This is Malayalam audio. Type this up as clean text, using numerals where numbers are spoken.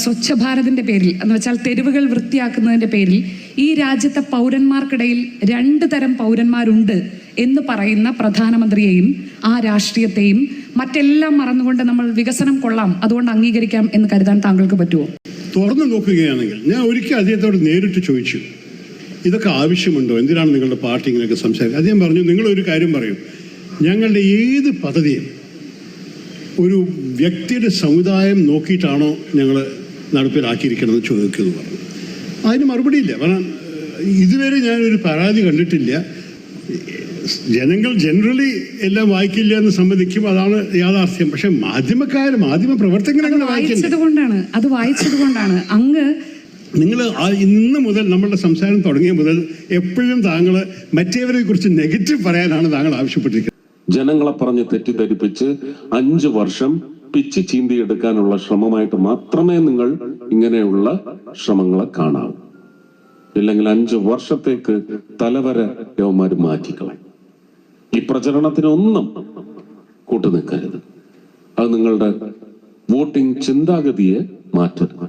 സ്വച്ഛ ഭാരതിൻ്റെ പേരിൽ എന്ന് വെച്ചാൽ തെരുവുകൾ വൃത്തിയാക്കുന്നതിൻ്റെ പേരിൽ ഈ രാജ്യത്തെ പൗരന്മാർക്കിടയിൽ 2 തരം പൗരന്മാരുണ്ട് എന്ന് പറയുന്ന പ്രധാനമന്ത്രിയെയും ആ രാഷ്ട്രീയത്തെയും മറ്റെല്ലാം മറന്നുകൊണ്ട് നമ്മൾ വികസനം കൊള്ളാം, അതുകൊണ്ട് അംഗീകരിക്കാം എന്ന് കരുതാൻ താങ്കൾക്ക് പറ്റുമോ? തുറന്നു നോക്കുകയാണെങ്കിൽ ഞാൻ ഒരിക്കൽ അദ്ദേഹത്തോട് നേരിട്ട് ചോദിച്ചു, ഇതൊക്കെ ആവശ്യമുണ്ടോ, എന്തിനാണ് നിങ്ങളുടെ പാർട്ടി ഇങ്ങനെയൊക്കെ സംസാരിക്കുക? അദ്ദേഹം പറഞ്ഞു, നിങ്ങളൊരു കാര്യം പറയും, ഞങ്ങളുടെ ഏത് പദ്ധതിയും ഒരു വ്യക്തിയുടെ സമുദായം നോക്കിയിട്ടാണോ ഞങ്ങൾ നടപ്പിലാക്കിയിരിക്കണമെന്ന് ചോദിക്കുമെന്ന് പറഞ്ഞു. അതിന് മറുപടിയില്ല. കാരണം ഇതുവരെ ഞാനൊരു പരാതി കണ്ടിട്ടില്ല. ജനങ്ങൾ ജനറലി എല്ലാം വായിക്കില്ല എന്ന് സമ്മതിക്കും, അതാണ് യാഥാർത്ഥ്യം. പക്ഷെ മാധ്യമ പ്രവർത്തകരെ വായിച്ചത് കൊണ്ടാണ് അങ്ങ് നിങ്ങൾ ഇന്ന് മുതൽ നമ്മളുടെ സംസാരം തുടങ്ങിയ മുതൽ എപ്പോഴും താങ്കൾ മറ്റേവരെ കുറിച്ച് നെഗറ്റീവ് പറയാനാണ് താങ്കൾ ആവശ്യപ്പെട്ടിരിക്കുന്നത്. ജനങ്ങളെ പറഞ്ഞ് തെറ്റിദ്ധരിപ്പിച്ച് 5 വർഷം പിച്ച് ചീന്തിയെടുക്കാനുള്ള ശ്രമമായിട്ട് മാത്രമേ നിങ്ങൾ ഇങ്ങനെയുള്ള ശ്രമങ്ങളെ കാണാവൂ. ഇല്ലെങ്കിൽ 5 വർഷത്തേക്ക് തലവര യവന്മാർ മാറ്റിക്കളയും. ഈ പ്രചരണത്തിനൊന്നും കൂട്ടുനിൽക്കരുത്. അത് നിങ്ങളുടെ വോട്ടിംഗ് ചിന്താഗതിയെ മാറ്റരുത്.